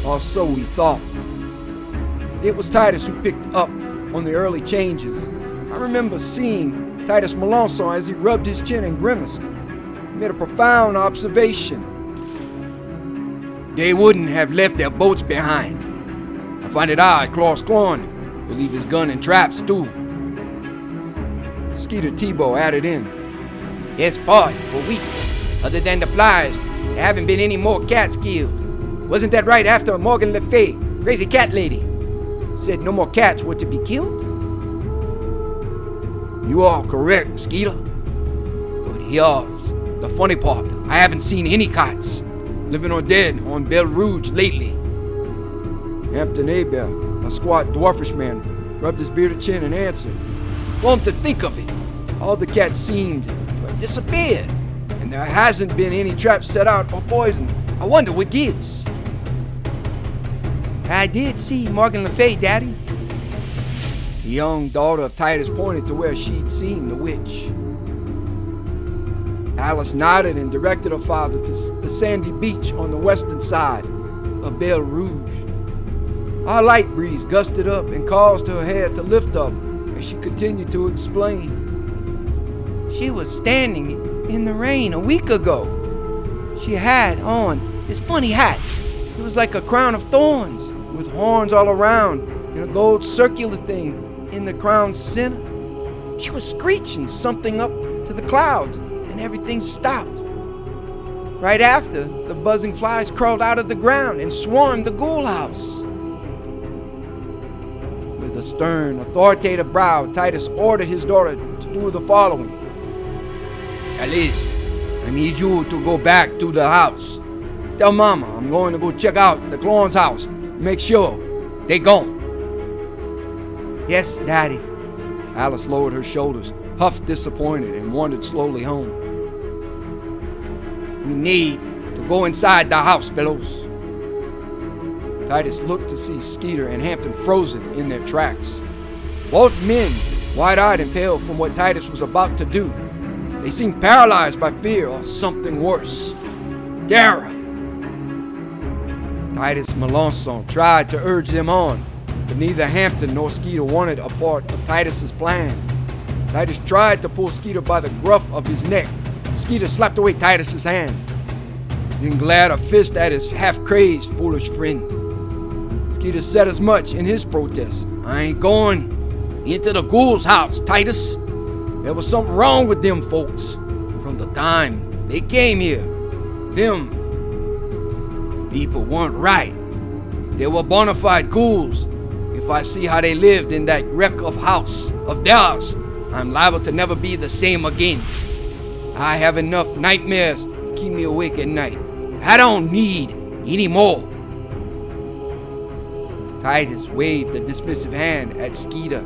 Or so we thought. It was Titus who picked up on the early changes. I remember seeing Titus Melanson as he rubbed his chin and grimaced. He made a profound observation. they wouldn't have left their boats behind. I find it odd Klaus Klon will leave his gun and traps too. Skeeter Tebow added in. Yes, Pod, for weeks. Other than the flies, there haven't been any more cats killed. Wasn't that right after MorganLafaye, crazy cat lady, said no more cats were to be killed? You are correct, Skeeter. But here's the funny part. I haven't seen any cats, living or dead, on Belle Rouge lately. Hampton Abel, a squat dwarfish man, rubbed his bearded chin and answered. Well, to think of it, all the cats seemed to have disappeared, and there hasn't been any traps set out or poisoned. I wonder what gives. I did see MorganLafaye, Daddy. The young daughter of Titus pointed to where she'd seen the witch. Alice nodded and directed her father to the sandy beach on the western side of Belle Rouge. A light breeze gusted up and caused her hair to lift up as she continued to explain. She was standing in the rain a week ago. She had on this funny hat. It was like a crown of thorns with horns all around and a gold circular thing in the crown's center. She was screeching something up to the clouds, and everything stopped. Right after, the buzzing flies crawled out of the ground and swarmed the ghoul house. With a stern, authoritative brow, Titus ordered his daughter to do the following. Alice, I need you to go back to the house. Tell Mama I'm going to go check out the Klon's house. Make sure they gone. Yes, Daddy. Alice lowered her shoulders, huffed disappointed, and wandered slowly home. We need to go inside the house, fellows. Titus looked to see Skeeter and Hampton frozen in their tracks. Both men, wide-eyed and pale from what Titus was about to do. They seemed paralyzed by fear or something worse. Terror. Titus Melanson tried to urge them on, but neither Hampton nor Skeeter wanted a part of Titus's plan. Titus tried to pull Skeeter by the gruff of his neck. Skeeter slapped away Titus's hand, then glared a fist at his half-crazed, foolish friend. Skeeter said as much in his protest. I ain't going into the ghoul's house, Titus. There was something wrong with them folks from the time they came here. Them people weren't right. They were bona fide ghouls. If I see how they lived in that wreck of house of theirs, I'm liable to never be the same again. I have enough nightmares to keep me awake at night. I don't need any more. Titus waved a dismissive hand at Skeeter,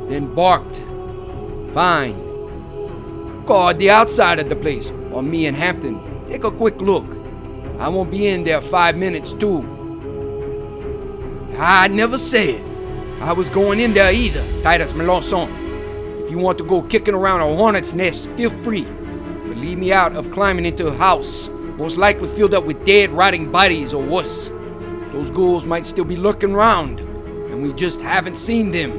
then barked. Fine. Guard the outside of the place, while me and Hampton take a quick look. I won't be in there 5 minutes too. I never said I was going in there either, Titus Melanson. If you want to go kicking around a hornet's nest, feel free. But leave me out of climbing into a house, most likely filled up with dead, rotting bodies or worse. Those ghouls might still be lurking around, and we just haven't seen them.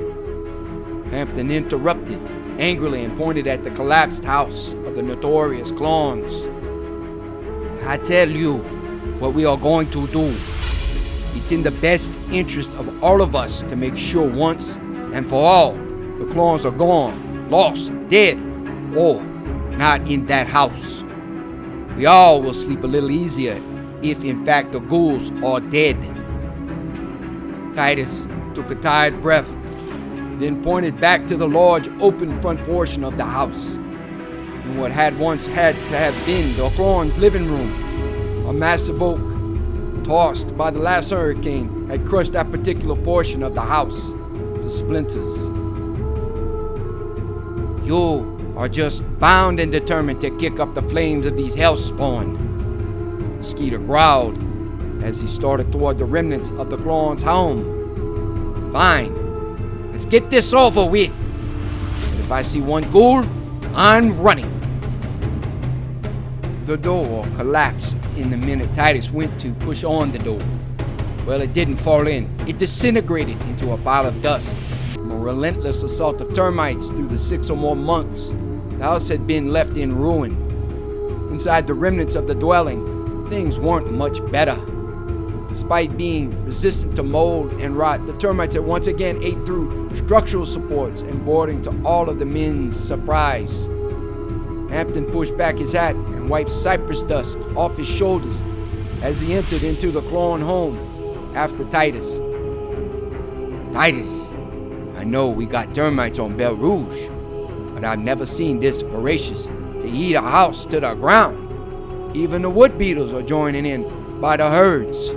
Hampton interrupted angrily and pointed at the collapsed house of the notorious Klons. I tell you what we are going to do. It's in the best interest of all of us to make sure once and for all the Klons are gone, lost, dead, or not in that house. We all will sleep a little easier if in fact the ghouls are dead. Titus took a tired breath, then pointed back to the large open front portion of the house. In what had once had to have been the Klon's living room, a massive oak, tossed by the last hurricane, had crushed that particular portion of the house to splinters. You are just bound and determined to kick up the flames of these hellspawn, Skeeter growled as he started toward the remnants of the Klon's home. Fine, let's get this over with. But if I see one ghoul, I'm running. The door collapsed in the minute Titus went to push on the door. Well, it didn't fall in. It disintegrated into a pile of dust from a relentless assault of termites through the 6 or more months. The house had been left in ruin. Inside the remnants of the dwelling, things weren't much better. Despite being resistant to mold and rot, the termites had once again ate through structural supports and boarding to all of the men's surprise. Hampton pushed back his hat and wiped cypress dust off his shoulders as he entered into the Clone home after Titus. Titus, I know we got termites on Belle Rouge, but I've never seen this voracious to eat a house to the ground. Even the wood beetles are joining in by the herds.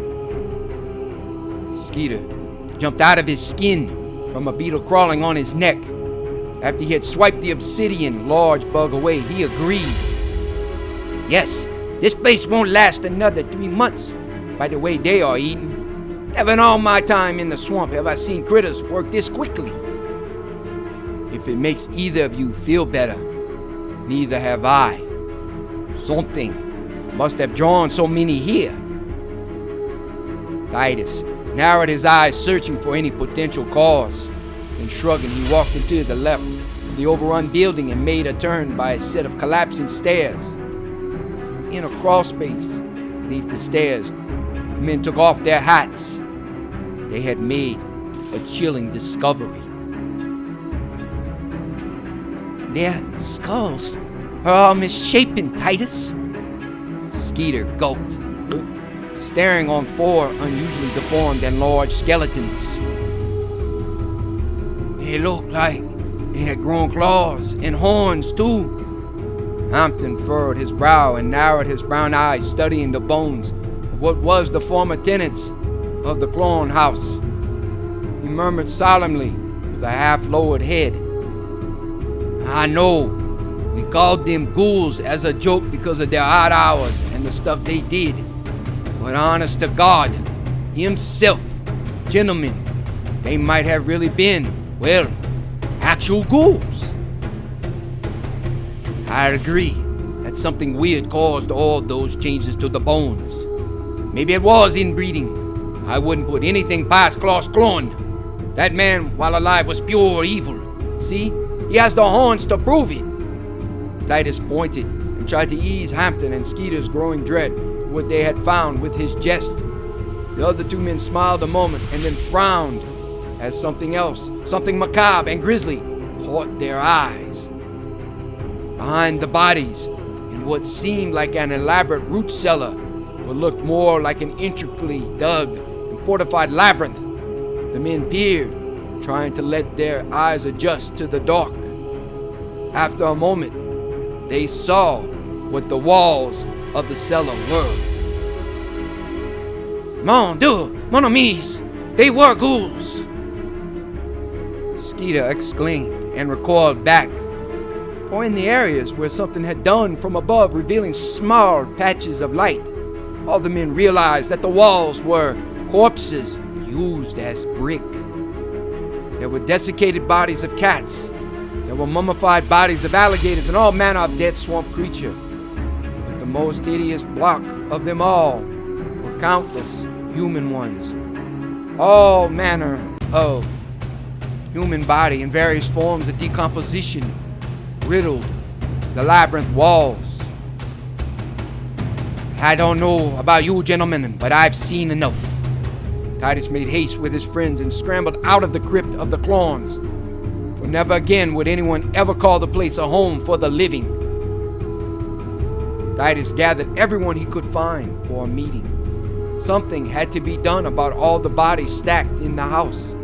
Skeeter jumped out of his skin from a beetle crawling on his neck. After he had swiped the obsidian large bug away, he agreed. Yes, this place won't last another 3 months by the way they are eating. Never in all my time in the swamp have I seen critters work this quickly. If it makes either of you feel better, neither have I. Something must have drawn so many here. Titus narrowed his eyes, searching for any potential cause. Then shrugging, he walked into the left of the overrun building and made a turn by a set of collapsing stairs. In a crawl space beneath the stairs, the men took off their hats. They had made a chilling discovery. Their skulls are all misshapen, Titus. Skeeter gulped, staring on 4 unusually deformed and large skeletons. They looked like they had grown claws and horns, too. Hampton furrowed his brow and narrowed his brown eyes, studying the bones of what was the former tenants of the Clone house. He murmured solemnly with a half-lowered head, I know we called them ghouls as a joke because of their odd hours and the stuff they did. But honest to God, himself, gentlemen, they might have really been, well, actual ghouls. I'd agree that something weird caused all those changes to the bones. Maybe it was inbreeding. I wouldn't put anything past Klaus Clone. That man, while alive, was pure evil. See, he has the horns to prove it. Titus pointed and tried to ease Hampton and Skeeter's growing dread of what they had found with his jest. The other 2 men smiled a moment and then frowned as something else, something macabre and grisly, caught their eyes. Behind the bodies, in what seemed like an elaborate root cellar, but looked more like an intricately dug and fortified labyrinth, the men peered, trying to let their eyes adjust to the dark. After a moment, they saw what the walls of the cellar were. Mon Dieu, mon amis, they were ghouls! Skeeter exclaimed and recoiled back. For in the areas where something had done from above, revealing small patches of light, all the men realized that the walls were corpses used as brick. There were desiccated bodies of cats. There were mummified bodies of alligators and all manner of dead swamp creature. But the most hideous block of them all were countless human ones. All manner of human body in various forms of decomposition riddled the labyrinth walls. I don't know about you gentlemen, but I've seen enough. Titus made haste with his friends and scrambled out of the crypt of the Clones, for never again would anyone ever call the place a home for the living. Titus gathered everyone he could find for a meeting. Something had to be done about all the bodies stacked in the house.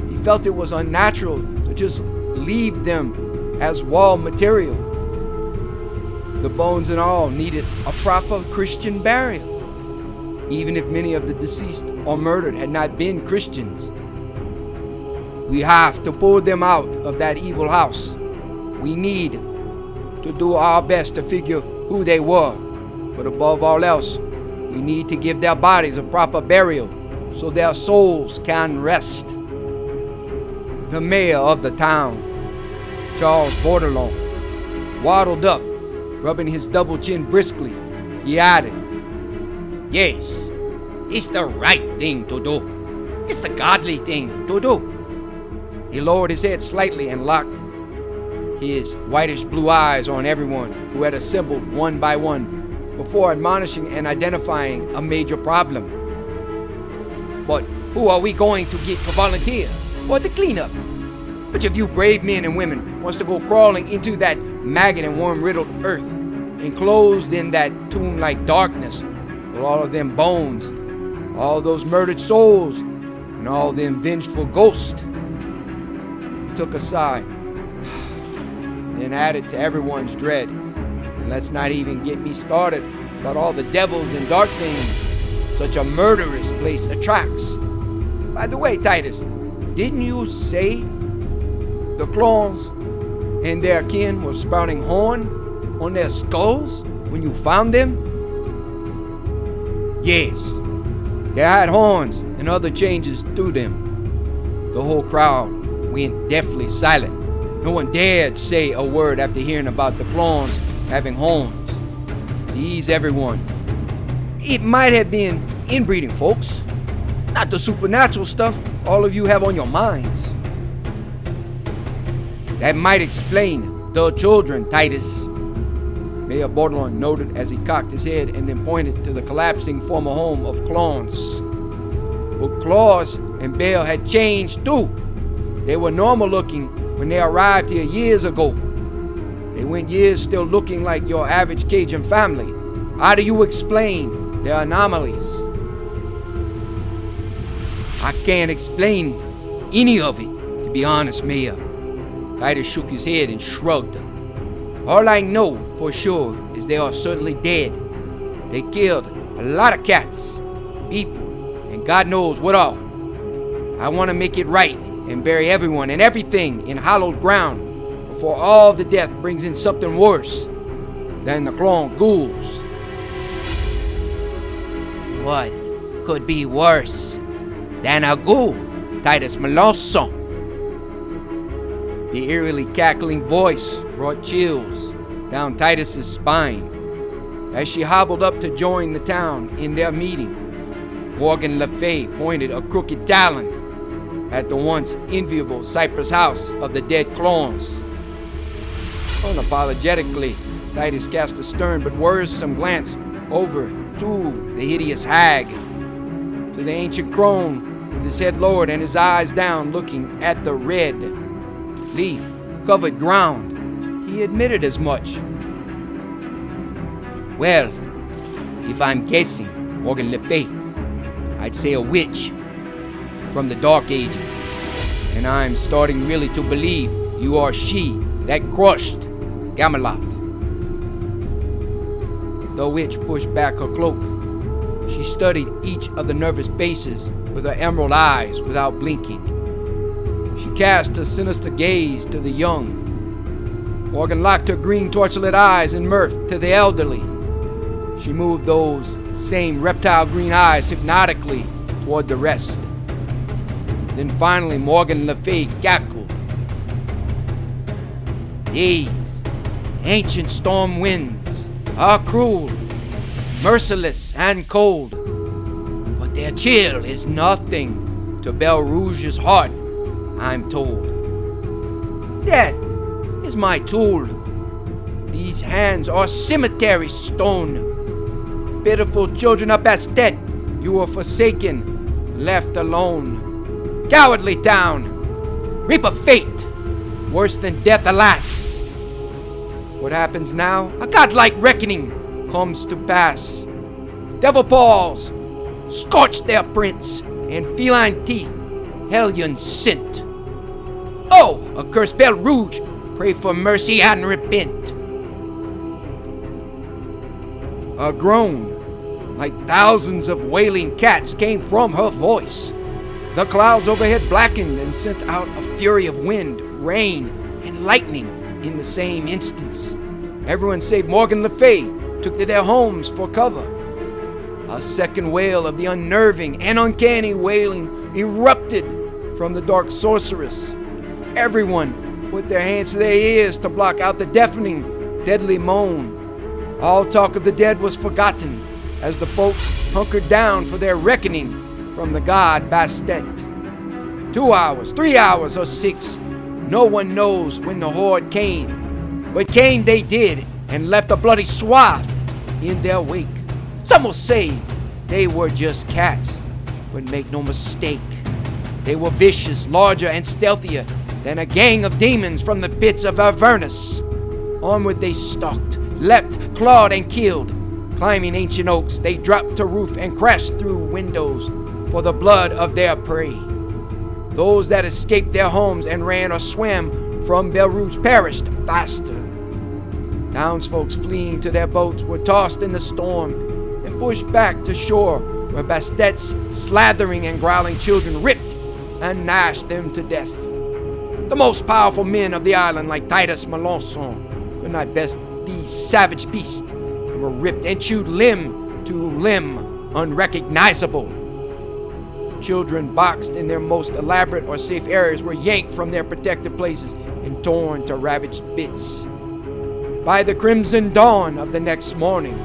He felt it was unnatural to just leave them as wall material. The bones and all needed a proper Christian burial, even if many of the deceased or murdered had not been Christians. We have to pull them out of that evil house. We need to do our best to figure who they were, but above all else, we need to give their bodies a proper burial so their souls can rest. The mayor of the town, Charles Bordelon, waddled up, rubbing his double chin briskly. He added, Yes, it's the right thing to do. It's the godly thing to do. He lowered his head slightly and locked his whitish blue eyes on everyone who had assembled one by one before admonishing and identifying a major problem. But who are we going to get to volunteer for the cleanup? Which of you brave men and women wants to go crawling into that maggot and worm-riddled earth, enclosed in that tomb-like darkness, with all of them bones, all those murdered souls, and all them vengeful ghosts? He took a sigh, then added to everyone's dread, and let's not even get me started about all the devils and dark things such a murderous place attracts. By the way, Titus, didn't you say the clones and their kin were sprouting horn on their skulls when you found them? Yes, they had horns and other changes to them. The whole crowd went deathly silent. No one dared say a word after hearing about the clones having horns. To ease everyone, it might have been inbreeding, folks, not the supernatural stuff all of you have on your minds. That might explain the children, Titus, Mayor Baudelaire noted as he cocked his head and then pointed to the collapsing former home of clones. But Claus and Belle had changed too. They were normal looking when they arrived here years ago. They went years still looking like your average Cajun family. How do you explain their anomalies? I can't explain any of it, to be honest, Mayor. Titus shook his head and shrugged. All I know for sure is they are certainly dead. They killed a lot of cats, people, and God knows what all. I want to make it right and bury everyone and everything in hallowed ground before all the death brings in something worse than the clone ghouls. What could be worse than a ghoul, Titus Melanson? The eerily cackling voice brought chills down Titus's spine. As she hobbled up to join the town in their meeting, MorganLafaye pointed a crooked talon at the once enviable cypress house of the dead clones. Unapologetically, Titus cast a stern but worrisome glance over to the hideous hag, to the ancient crone with his head lowered and his eyes down looking at the red, leaf-covered ground. He admitted as much. Well, if I'm guessing, MorganLafaye, I'd say a witch from the Dark Ages. And I'm starting really to believe you are she that crushed Gamelot. The witch pushed back her cloak. She studied each of the nervous faces with her emerald eyes without blinking. She cast a sinister gaze to the young. Morgan locked her green torchlit eyes in mirth to the elderly. She moved those same reptile green eyes hypnotically toward the rest. Then finally MorganLafaye cackled. These ancient storm winds are cruel, merciless, and cold, but their chill is nothing to Belle Rouge's heart, I'm told. Death is my tool. These hands are cemetery stone. Pitiful children of Bastet, you were forsaken, left alone. Cowardly town, reap of fate, worse than death, alas. What happens now? A godlike reckoning comes to pass. Devil paws scorch their prints, and feline teeth hellion scent. Oh, accursed Belle Rouge, pray for mercy and repent. A groan, like thousands of wailing cats, came from her voice. The clouds overhead blackened and sent out a fury of wind, rain, and lightning in the same instance. Everyone save MorganLafaye took to their homes for cover. A second wail of the unnerving and uncanny wailing erupted from the dark sorceress. Everyone put their hands to their ears to block out the deafening, deadly moan. All talk of the dead was forgotten as the folks hunkered down for their reckoning from the god Bastet. 2 hours, 3 hours, or 6, no one knows when the horde came. But came they did, and left a bloody swath in their wake. Some will say they were just cats, But make no mistake, they were vicious, larger, and stealthier than a gang of demons from the pits of Avernus. Onward they stalked, leapt, clawed, and killed. Climbing ancient oaks, they dropped to roof and crashed through windows for the blood of their prey. Those that escaped their homes and ran or swam from Belle Rouge perished faster. Townsfolk fleeing to their boats were tossed in the storm and pushed back to shore, where bastards, slathering and growling children ripped and gnashed them to death. The most powerful men of the island, like Titus Melanson, could not best these savage beasts, and were ripped and chewed limb to limb, unrecognizable. Children boxed in their most elaborate or safe areas were yanked from their protected places and torn to ravaged bits. By the crimson dawn of the next morning,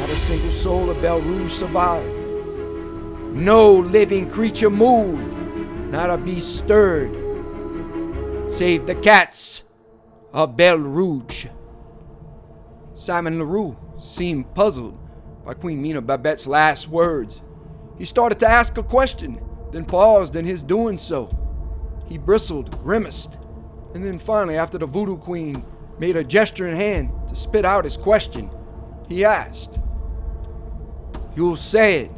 not a single soul of Belle Rouge survived. No living creature moved, not a beast stirred, save the cats of Belle Rouge. Simon Leroux seemed puzzled by Queen Mina Babette's last words. He started to ask a question, then paused in his doing so. He bristled, grimaced, and then finally, after the voodoo queen made a gesture in hand to spit out his question, he asked, "You said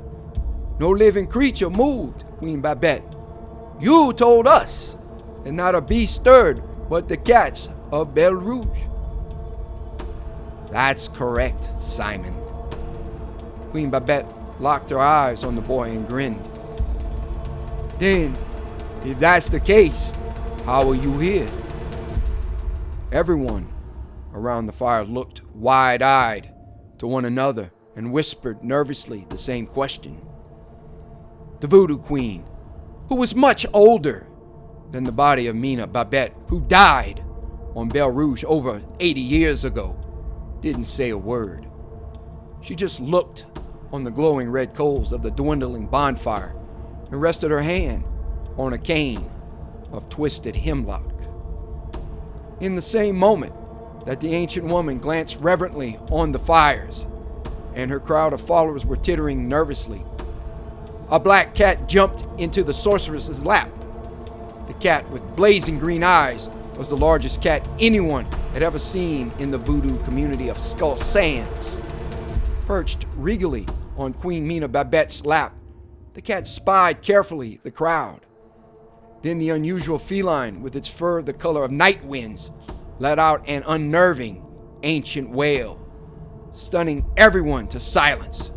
no living creature moved, Queen Babette. You told us that not a beast stirred but the cats of Belle Rouge." "That's correct, Simon." Queen Babette locked her eyes on the boy and grinned. "Then, if that's the case, how are you here?" Everyone around the fire looked wide-eyed to one another and whispered nervously the same question. The voodoo queen, who was much older than the body of Mina Babette, who died on Belle Rouge over 80 years ago, didn't say a word. She just looked on the glowing red coals of the dwindling bonfire and rested her hand on a cane of twisted hemlock. In the same moment that the ancient woman glanced reverently on the fires and her crowd of followers were tittering nervously, a black cat jumped into the sorceress's lap. The cat with blazing green eyes was the largest cat anyone had ever seen in the voodoo community of Skull Sands. Perched regally on Queen Mina Babette's lap, the cat spied carefully the crowd. Then the unusual feline, with its fur the color of night winds, let out an unnerving, ancient wail, stunning everyone to silence.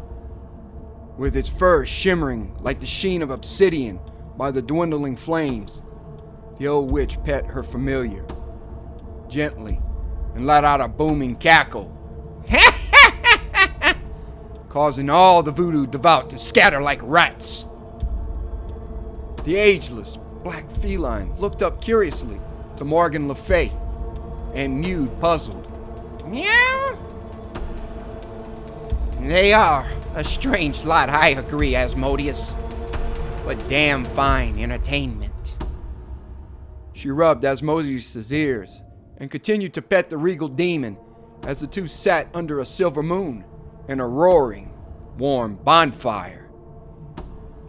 With its fur shimmering like the sheen of obsidian by the dwindling flames, the old witch pet her familiar gently and let out a booming cackle, causing all the voodoo devout to scatter like rats. The ageless black feline looked up curiously to MorganLafaye and mewed, puzzled. "Meow." "They are a strange lot, I agree, Asmodeus, but damn fine entertainment." She rubbed Asmodeus' ears and continued to pet the regal demon as the two sat under a silver moon and a roaring, warm bonfire.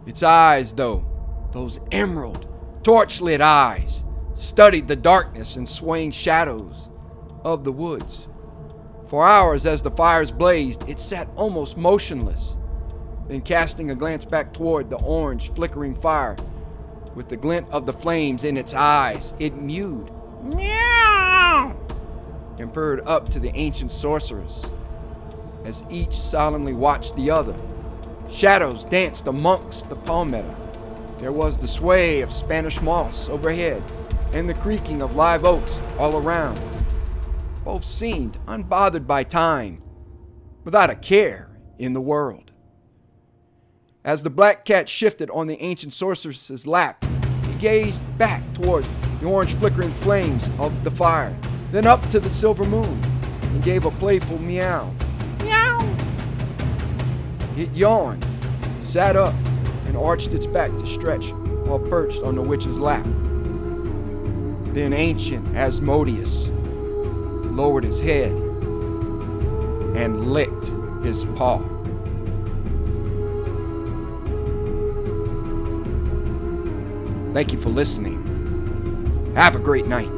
Its eyes, though, those emerald, torch-lit eyes, studied the darkness and swaying shadows of the woods. For hours as the fires blazed, it sat almost motionless. Then casting a glance back toward the orange flickering fire, with the glint of the flames in its eyes, it mewed, "Meow," and purred up to the ancient sorceress. As each solemnly watched the other, shadows danced amongst the palmetto. There was the sway of Spanish moss overhead and the creaking of live oaks all around. Both seemed unbothered by time, without a care in the world. As the black cat shifted on the ancient sorceress's lap, he gazed back toward the orange flickering flames of the fire, then up to the silver moon, and gave a playful meow. Meow! It yawned, sat up, and arched its back to stretch while perched on the witch's lap. Then ancient Asmodeus lowered his head and licked his paw. Thank you for listening. Have a great night.